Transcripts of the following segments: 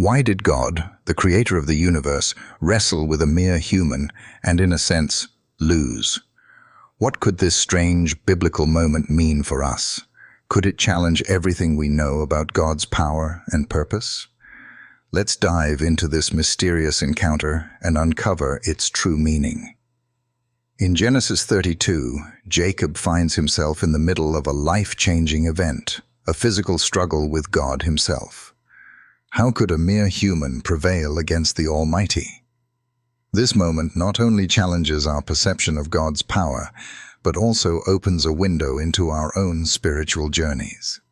Why did God, the creator of the universe, wrestle with a mere human and, in a sense, lose? What could this strange biblical moment mean for us? Could it challenge everything we know about God's power and purpose? Let's dive into this mysterious encounter and uncover its true meaning. In Genesis 32, Jacob finds himself in the middle of a life-changing event, a physical struggle with God himself. How could a mere human prevail against the Almighty? This moment not only challenges our perception of God's power, but also opens a window into our own spiritual journeys.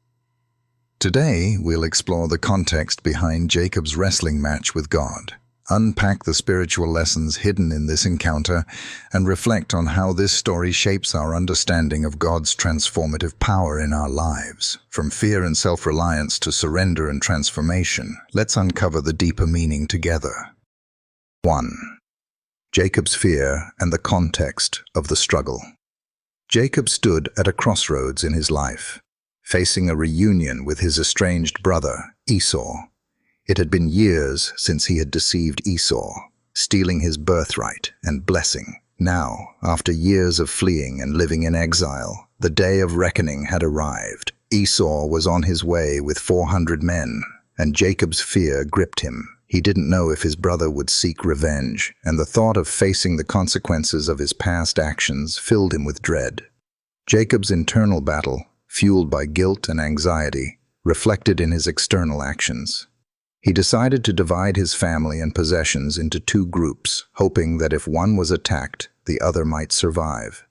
Today, we'll explore the context behind Jacob's wrestling match with God, unpack the spiritual lessons hidden in this encounter, and reflect on how this story shapes our understanding of God's transformative power in our lives. From fear and self-reliance to surrender and transformation, let's uncover the deeper meaning together. 1. Jacob's fear and the context of the struggle. Jacob stood at a crossroads in his life, facing a reunion with his estranged brother, Esau. It had been years since he had deceived Esau, stealing his birthright and blessing. Now, after years of fleeing and living in exile, the day of reckoning had arrived. Esau was on his way with 400 men, and Jacob's fear gripped him. He didn't know if his brother would seek revenge, and the thought of facing the consequences of his past actions filled him with dread. Jacob's internal battle, fueled by guilt and anxiety, reflected in his external actions. He decided to divide his family and possessions into two groups, hoping that if one was attacked, the other might survive.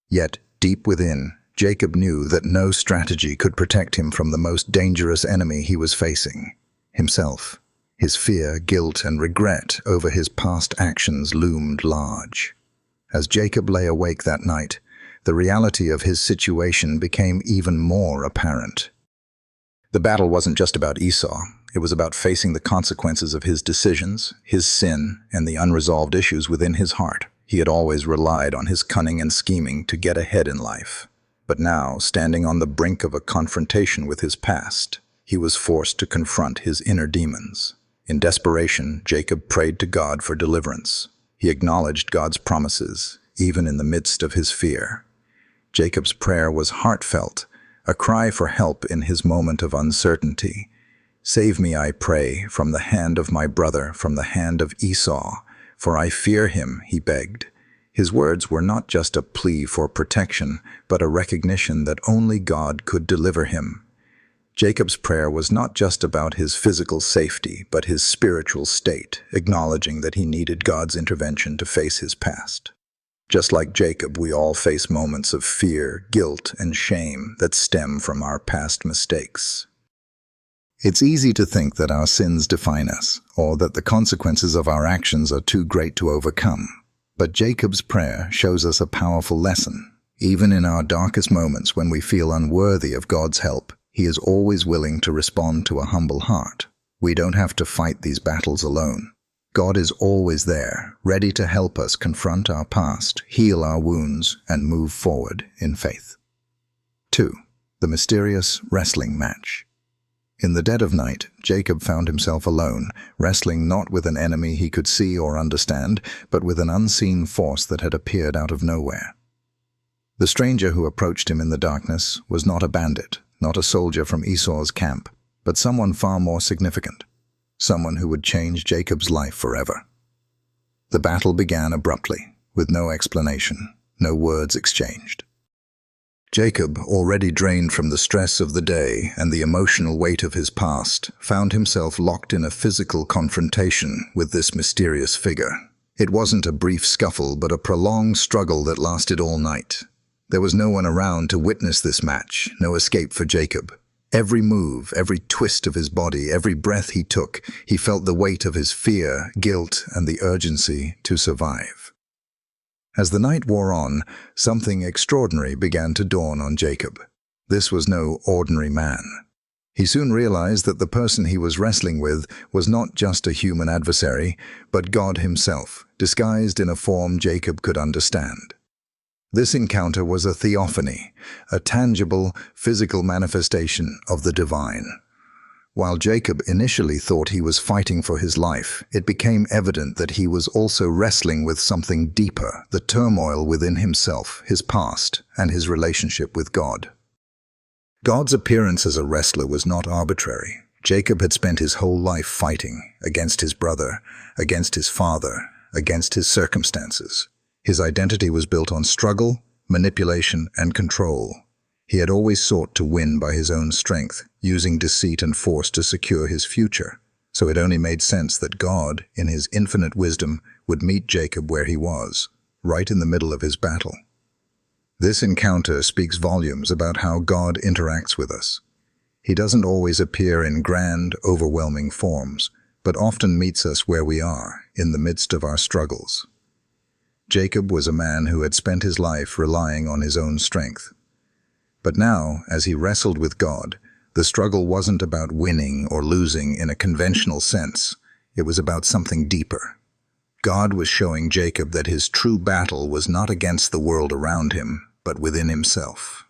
Yet, deep within, Jacob knew that no strategy could protect him from the most dangerous enemy he was facing: himself. His fear, guilt, and regret over his past actions loomed large. As Jacob lay awake that night, the reality of his situation became even more apparent. The battle wasn't just about Esau. It was about facing the consequences of his decisions, his sin, and the unresolved issues within his heart. He had always relied on his cunning and scheming to get ahead in life. But now, standing on the brink of a confrontation with his past, he was forced to confront his inner demons. In desperation, Jacob prayed to God for deliverance. He acknowledged God's promises, even in the midst of his fear. Jacob's prayer was heartfelt, a cry for help in his moment of uncertainty. "Save me, I pray, from the hand of my brother, from the hand of Esau, for I fear him," he begged. His words were not just a plea for protection, but a recognition that only God could deliver him. Jacob's prayer was not just about his physical safety, but his spiritual state, acknowledging that he needed God's intervention to face his past. Just like Jacob, we all face moments of fear, guilt, and shame that stem from our past mistakes. It's easy to think that our sins define us, or that the consequences of our actions are too great to overcome. But Jacob's prayer shows us a powerful lesson. Even in our darkest moments when we feel unworthy of God's help, He is always willing to respond to a humble heart. We don't have to fight these battles alone. God is always there, ready to help us confront our past, heal our wounds, and move forward in faith. 2. The mysterious wrestling match. In the dead of night, Jacob found himself alone, wrestling not with an enemy he could see or understand, but with an unseen force that had appeared out of nowhere. The stranger who approached him in the darkness was not a bandit, not a soldier from Esau's camp, but someone far more significant, someone who would change Jacob's life forever. The battle began abruptly, with no explanation, no words exchanged. Jacob, already drained from the stress of the day and the emotional weight of his past, found himself locked in a physical confrontation with this mysterious figure. It wasn't a brief scuffle, but a prolonged struggle that lasted all night. There was no one around to witness this match, no escape for Jacob. Every move, every twist of his body, every breath he took, he felt the weight of his fear, guilt, and the urgency to survive. As the night wore on, something extraordinary began to dawn on Jacob. This was no ordinary man. He soon realized that the person he was wrestling with was not just a human adversary, but God himself, disguised in a form Jacob could understand. This encounter was a theophany, a tangible, physical manifestation of the divine. While Jacob initially thought he was fighting for his life, it became evident that he was also wrestling with something deeper, the turmoil within himself, his past, and his relationship with God. God's appearance as a wrestler was not arbitrary. Jacob had spent his whole life fighting against his brother, against his father, against his circumstances. His identity was built on struggle, manipulation, and control. He had always sought to win by his own strength, using deceit and force to secure his future. So it only made sense that God, in his infinite wisdom, would meet Jacob where he was, right in the middle of his battle. This encounter speaks volumes about how God interacts with us. He doesn't always appear in grand, overwhelming forms, but often meets us where we are, in the midst of our struggles. Jacob was a man who had spent his life relying on his own strength. But now, as he wrestled with God, the struggle wasn't about winning or losing in a conventional sense. It was about something deeper. God was showing Jacob that his true battle was not against the world around him, but within himself.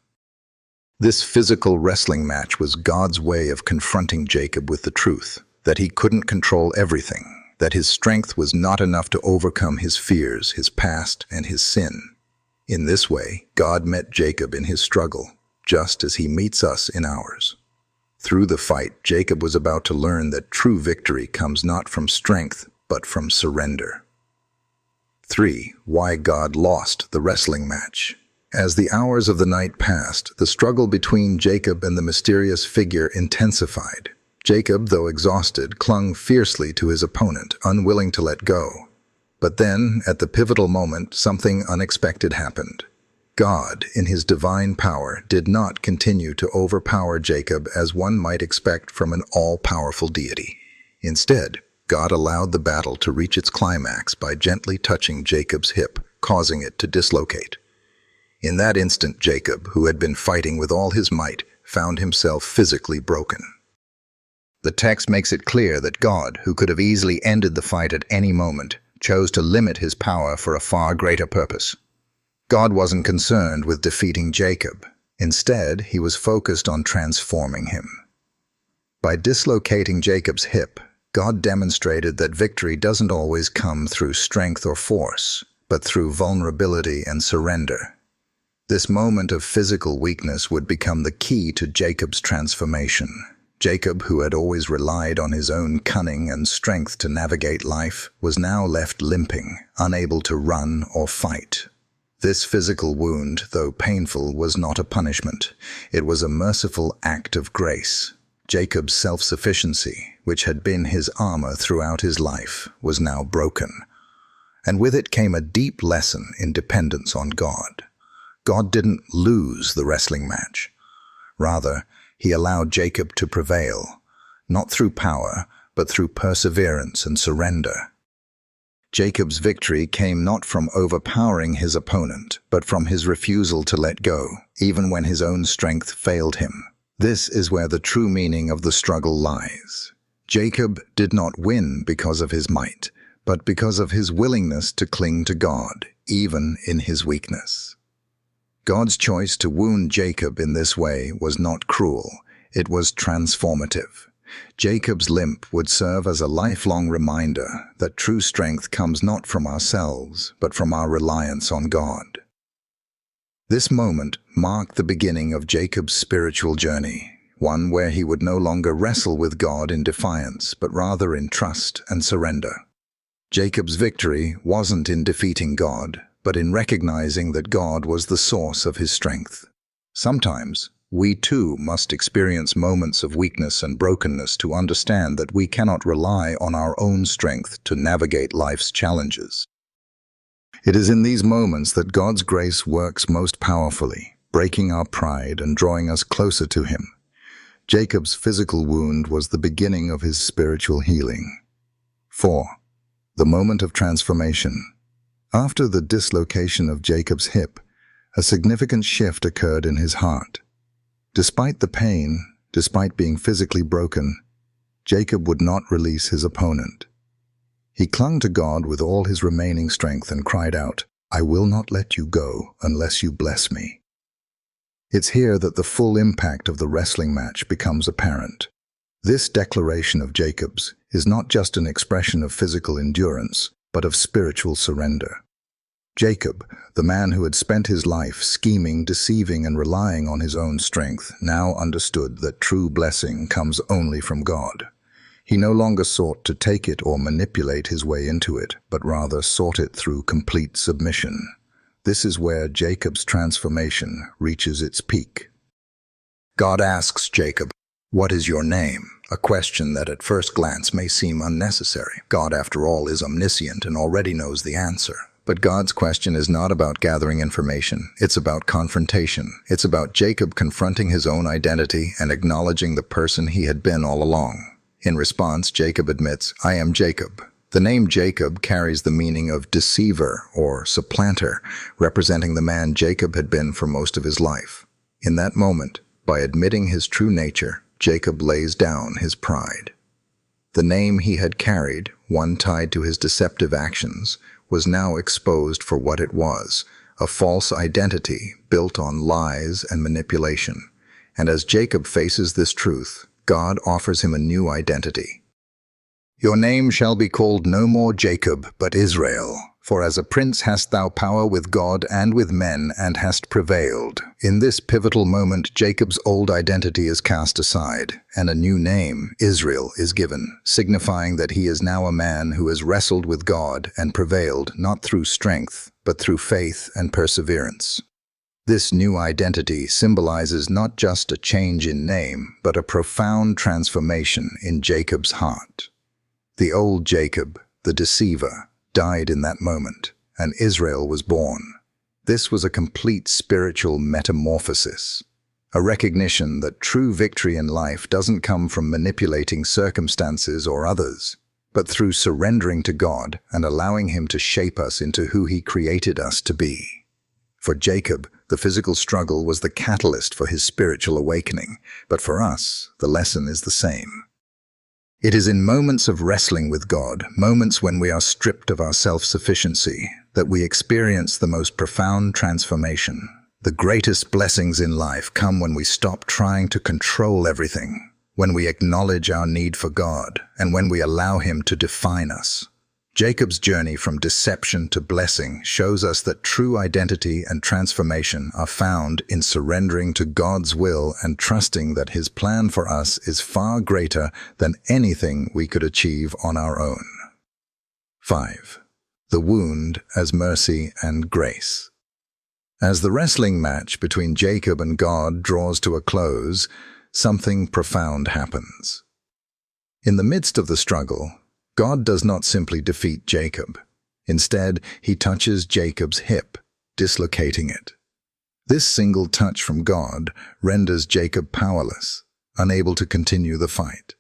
This physical wrestling match was God's way of confronting Jacob with the truth, that he couldn't control everything, that his strength was not enough to overcome his fears, his past, and his sin. In this way, God met Jacob in his struggle, just as he meets us in ours. Through the fight, Jacob was about to learn that true victory comes not from strength, but from surrender. 3. Why God lost the wrestling match. As the hours of the night passed, the struggle between Jacob and the mysterious figure intensified. Jacob, though exhausted, clung fiercely to his opponent, unwilling to let go. But then, at the pivotal moment, something unexpected happened. God, in his divine power, did not continue to overpower Jacob as one might expect from an all-powerful deity. Instead, God allowed the battle to reach its climax by gently touching Jacob's hip, causing it to dislocate. In that instant, Jacob, who had been fighting with all his might, found himself physically broken. The text makes it clear that God, who could have easily ended the fight at any moment, chose to limit his power for a far greater purpose. God wasn't concerned with defeating Jacob. Instead, he was focused on transforming him. By dislocating Jacob's hip, God demonstrated that victory doesn't always come through strength or force, but through vulnerability and surrender. This moment of physical weakness would become the key to Jacob's transformation. Jacob, who had always relied on his own cunning and strength to navigate life, was now left limping, unable to run or fight. This physical wound, though painful, was not a punishment. It was a merciful act of grace. Jacob's self-sufficiency, which had been his armor throughout his life, was now broken. And with it came a deep lesson in dependence on God. God didn't lose the wrestling match. Rather, he allowed Jacob to prevail, not through power, but through perseverance and surrender. Jacob's victory came not from overpowering his opponent, but from his refusal to let go, even when his own strength failed him. This is where the true meaning of the struggle lies. Jacob did not win because of his might, but because of his willingness to cling to God, even in his weakness. God's choice to wound Jacob in this way was not cruel, it was transformative. Jacob's limp would serve as a lifelong reminder that true strength comes not from ourselves, but from our reliance on God. This moment marked the beginning of Jacob's spiritual journey, one where he would no longer wrestle with God in defiance, but rather in trust and surrender. Jacob's victory wasn't in defeating God, but in recognizing that God was the source of his strength. Sometimes, we too must experience moments of weakness and brokenness to understand that we cannot rely on our own strength to navigate life's challenges. It is in these moments that God's grace works most powerfully, breaking our pride and drawing us closer to him. Jacob's physical wound was the beginning of his spiritual healing. 4. The moment of transformation. After the dislocation of Jacob's hip, a significant shift occurred in his heart. Despite the pain, despite being physically broken, Jacob would not release his opponent. He clung to God with all his remaining strength and cried out, "I will not let you go unless you bless me." It's here that the full impact of the wrestling match becomes apparent. This declaration of Jacob's is not just an expression of physical endurance, but of spiritual surrender. Jacob, the man who had spent his life scheming, deceiving, and relying on his own strength, now understood that true blessing comes only from God. He no longer sought to take it or manipulate his way into it, but rather sought it through complete submission. This is where Jacob's transformation reaches its peak. God asks Jacob, "What is your name?" A question that at first glance may seem unnecessary. God, after all, is omniscient and already knows the answer. But God's question is not about gathering information. It's about confrontation. It's about Jacob confronting his own identity and acknowledging the person he had been all along. In response, Jacob admits, "I am Jacob." The name Jacob carries the meaning of deceiver or supplanter, representing the man Jacob had been for most of his life. In that moment, by admitting his true nature, Jacob lays down his pride. The name he had carried, one tied to his deceptive actions, was now exposed for what it was, a false identity built on lies and manipulation. And as Jacob faces this truth, God offers him a new identity. "Your name shall be called no more Jacob, but Israel. For as a prince hast thou power with God and with men, and hast prevailed." In this pivotal moment, Jacob's old identity is cast aside, and a new name, Israel, is given, signifying that he is now a man who has wrestled with God and prevailed not through strength, but through faith and perseverance. This new identity symbolizes not just a change in name, but a profound transformation in Jacob's heart. The old Jacob, the deceiver, died in that moment, and Israel was born. This was a complete spiritual metamorphosis, a recognition that true victory in life doesn't come from manipulating circumstances or others, but through surrendering to God and allowing Him to shape us into who He created us to be. For Jacob, the physical struggle was the catalyst for his spiritual awakening, but for us, the lesson is the same. It is in moments of wrestling with God, moments when we are stripped of our self-sufficiency, that we experience the most profound transformation. The greatest blessings in life come when we stop trying to control everything, when we acknowledge our need for God, and when we allow Him to define us. Jacob's journey from deception to blessing shows us that true identity and transformation are found in surrendering to God's will and trusting that His plan for us is far greater than anything we could achieve on our own. 5. The wound as mercy and grace. As the wrestling match between Jacob and God draws to a close, something profound happens. In the midst of the struggle, God does not simply defeat Jacob. Instead, He touches Jacob's hip, dislocating it. This single touch from God renders Jacob powerless, unable to continue the fight.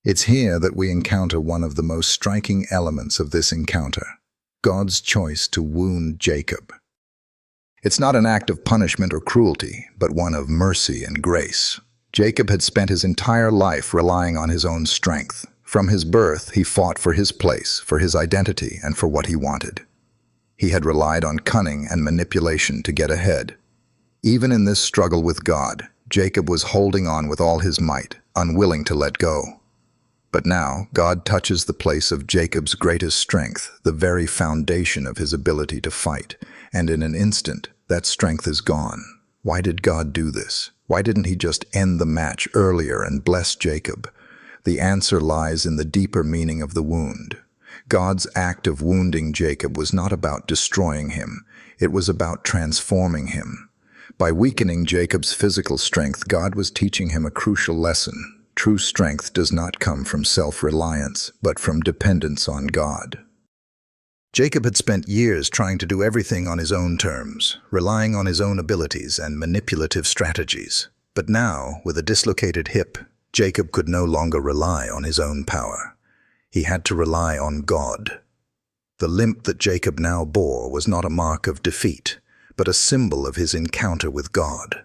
It's here that we encounter one of the most striking elements of this encounter, God's choice to wound Jacob. It's not an act of punishment or cruelty, but one of mercy and grace. Jacob had spent his entire life relying on his own strength. From his birth, he fought for his place, for his identity, and for what he wanted. He had relied on cunning and manipulation to get ahead. Even in this struggle with God, Jacob was holding on with all his might, unwilling to let go. But now, God touches the place of Jacob's greatest strength, the very foundation of his ability to fight, and in an instant, that strength is gone. Why did God do this? Why didn't He just end the match earlier and bless Jacob? The answer lies in the deeper meaning of the wound. God's act of wounding Jacob was not about destroying him. It was about transforming him. By weakening Jacob's physical strength, God was teaching him a crucial lesson. True strength does not come from self-reliance, but from dependence on God. Jacob had spent years trying to do everything on his own terms, relying on his own abilities and manipulative strategies. But now, with a dislocated hip, Jacob could no longer rely on his own power. He had to rely on God. The limp that Jacob now bore was not a mark of defeat, but a symbol of his encounter with God,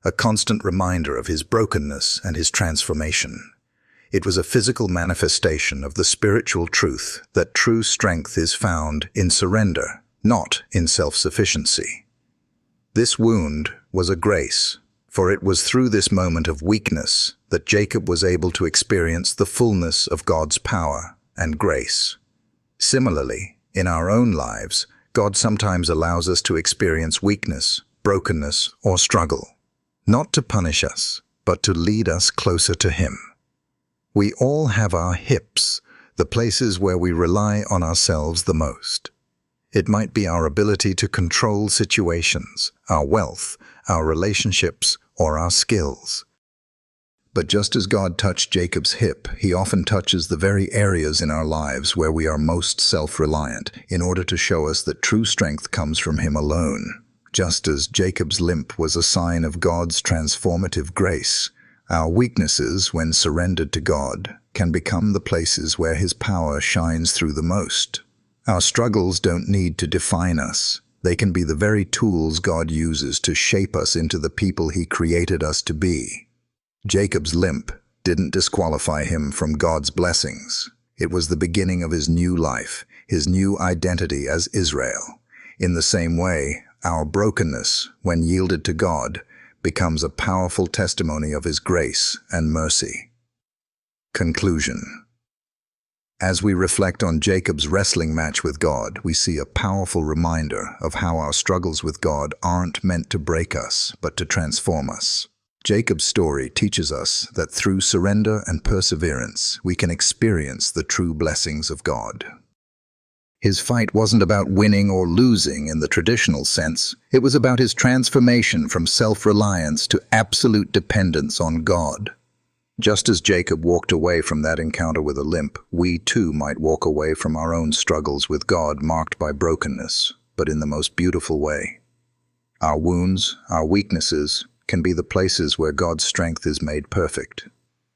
a constant reminder of his brokenness and his transformation. It was a physical manifestation of the spiritual truth that true strength is found in surrender, not in self-sufficiency. This wound was a grace. For it was through this moment of weakness that Jacob was able to experience the fullness of God's power and grace. Similarly, in our own lives, God sometimes allows us to experience weakness, brokenness, or struggle, not to punish us, but to lead us closer to Him. We all have our hips, the places where we rely on ourselves the most. It might be our ability to control situations, our wealth, our relationships, or our skills. But just as God touched Jacob's hip, He often touches the very areas in our lives where we are most self-reliant in order to show us that true strength comes from Him alone. Just as Jacob's limp was a sign of God's transformative grace, our weaknesses, when surrendered to God, can become the places where His power shines through the most. Our struggles don't need to define us. They can be the very tools God uses to shape us into the people He created us to be. Jacob's limp didn't disqualify him from God's blessings. It was the beginning of his new life, his new identity as Israel. In the same way, our brokenness, when yielded to God, becomes a powerful testimony of His grace and mercy. Conclusion. As we reflect on Jacob's wrestling match with God, we see a powerful reminder of how our struggles with God aren't meant to break us, but to transform us. Jacob's story teaches us that through surrender and perseverance, we can experience the true blessings of God. His fight wasn't about winning or losing in the traditional sense. It was about his transformation from self-reliance to absolute dependence on God. Just as Jacob walked away from that encounter with a limp, we too might walk away from our own struggles with God marked by brokenness, but in the most beautiful way. Our wounds, our weaknesses, can be the places where God's strength is made perfect.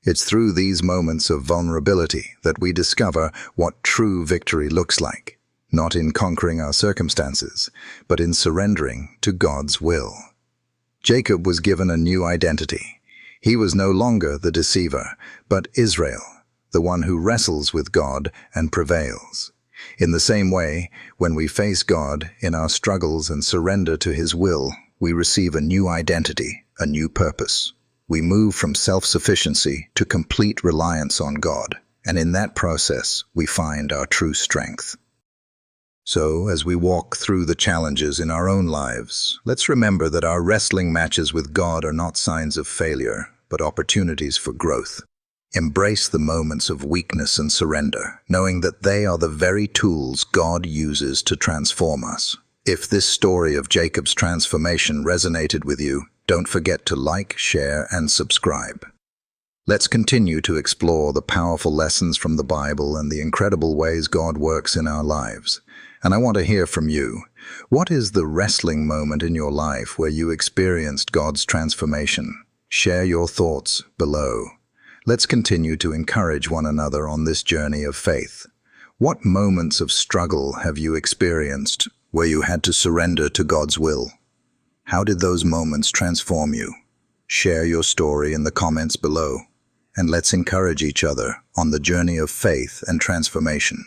It's through these moments of vulnerability that we discover what true victory looks like, not in conquering our circumstances, but in surrendering to God's will. Jacob was given a new identity. He was no longer the deceiver, but Israel, the one who wrestles with God and prevails. In the same way, when we face God in our struggles and surrender to His will, we receive a new identity, a new purpose. We move from self-sufficiency to complete reliance on God, and in that process, we find our true strength. So, as we walk through the challenges in our own lives, let's remember that our wrestling matches with God are not signs of failure, but opportunities for growth. Embrace the moments of weakness and surrender, knowing that they are the very tools God uses to transform us. If this story of Jacob's transformation resonated with you, don't forget to like, share, and subscribe. Let's continue to explore the powerful lessons from the Bible and the incredible ways God works in our lives. And I want to hear from you. What is the wrestling moment in your life where you experienced God's transformation? Share your thoughts below. Let's continue to encourage one another on this journey of faith. What moments of struggle have you experienced where you had to surrender to God's will? How did those moments transform you? Share your story in the comments below, and let's encourage each other on the journey of faith and transformation.